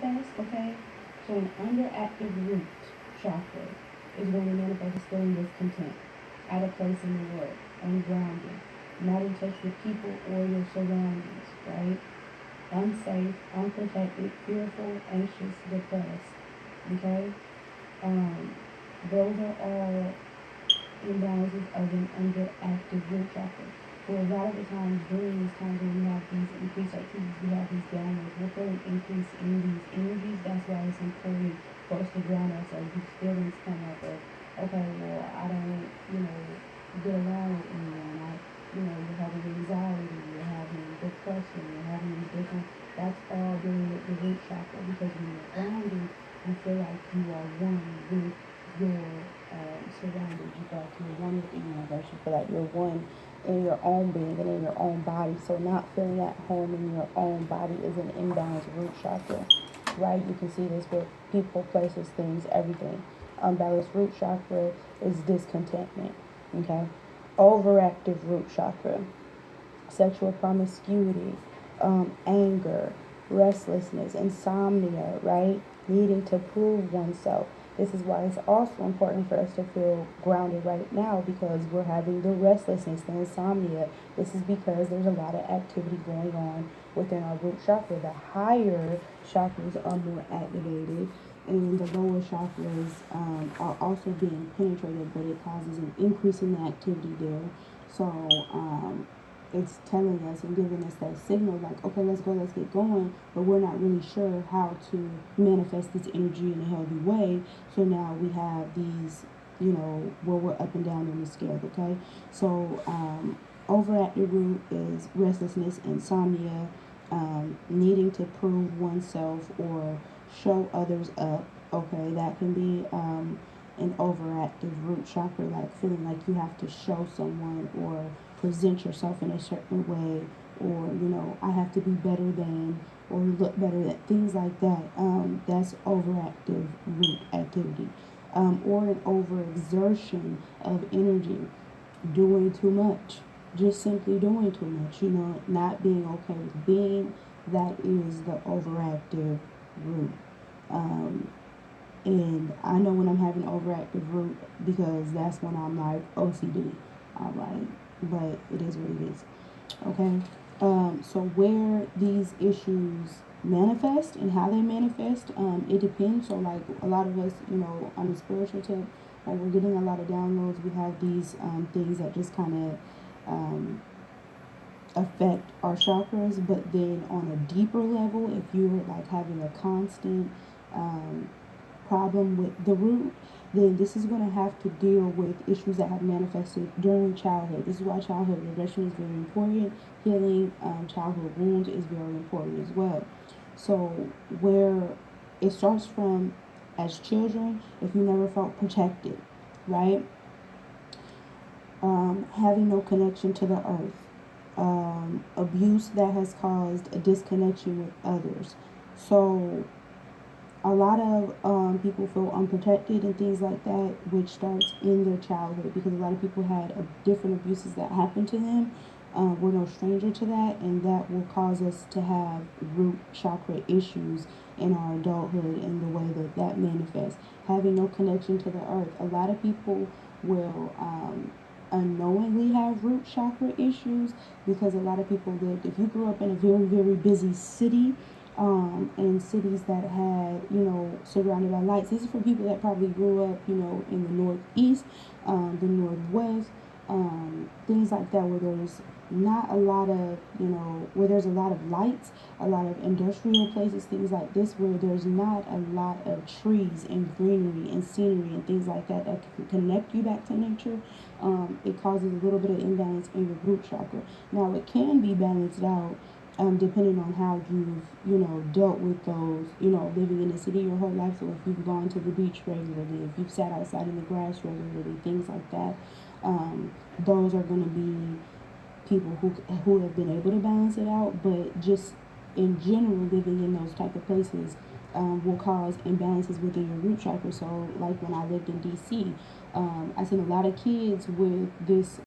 manifest, okay? So an underactive root chakra is when we manifest as feeling discontent, out of place in the world, ungrounded, not in touch with people or your surroundings, right? Unsafe, unprotected, fearful, anxious, depressed, okay? Um, those are all imbalances of an underactive root chakra. So a lot of the times during these times when we have these increased activities, we have these downloads, we're feeling increase in these energies. That's why it's important for us to ground ourselves. These feelings come up of, okay, well, I don't, get along with anyone. You're having anxiety, you're having depression, you're having these different, that's all dealing with the root chakra because when you're grounded, you feel like you are one with your surroundings. You feel like you're one with the universe. You feel like you're one in your own being and in your own body. So not feeling at home in your own body is an imbalanced root chakra, right? You can see this with people, places, things, everything. Unbalanced root chakra is discontentment, okay? Overactive root chakra, sexual promiscuity, anger, restlessness, insomnia, right? Needing to prove oneself. This is why it's also important for us to feel grounded right now because we're having the restlessness, the insomnia. This is because there's a lot of activity going on within our root chakra. The higher chakras are more activated, and the lower chakras are also being penetrated, but it causes an increase in the activity there. So it's telling us and giving us that signal like, okay, let's go, let's get going, but we're not really sure how to manifest this energy in a healthy way. So now we have these, where we're up and down in the scale, okay? So overactive root is restlessness, insomnia, needing to prove oneself or show others up, okay? That can be an overactive root chakra, like feeling like you have to show someone or present yourself in a certain way, or I have to be better than or look better than things like that. That's overactive root activity, or an overexertion of energy, doing too much, just simply doing too much. Not being okay with being. That is the overactive root. Um, and I know when I'm having overactive root because that's when I'm like OCD. All right, but it is what it is. Okay. So where these issues manifest and how they manifest, it depends. So like a lot of us, on the spiritual tip, when we're getting a lot of downloads, we have these things that just kind of affect our chakras. But then on a deeper level, if you're like having a constant problem with the root, then this is going to have to deal with issues that have manifested during childhood. This is why childhood regression is very important. Healing childhood wounds is very important as well. So where it starts from as children, if you never felt protected, right? Having no connection to the earth, abuse that has caused a disconnection with others. So a lot of people feel unprotected and things like that, which starts in their childhood because a lot of people had different abuses that happened to them. We're no stranger to that, and that will cause us to have root chakra issues in our adulthood and the way that that manifests. Having no connection to the earth. A lot of people will unknowingly have root chakra issues because a lot of people lived, if you grew up in a very, very busy city, in cities that had, surrounded by lights. This is for people that probably grew up, in the Northeast, the Northwest, things like that, where there's not a lot of, where there's a lot of lights, a lot of industrial places, things like this, where there's not a lot of trees and greenery and scenery and things like that that can connect you back to nature. It causes a little bit of imbalance in your root chakra. Now, it can be balanced out depending on how you've, dealt with those, living in the city your whole life. So if you've gone to the beach regularly, if you've sat outside in the grass regularly, things like that, those are going to be people who have been able to balance it out. But just in general, living in those type of places will cause imbalances within your root chakra. So like when I lived in DC, I seen a lot of kids with this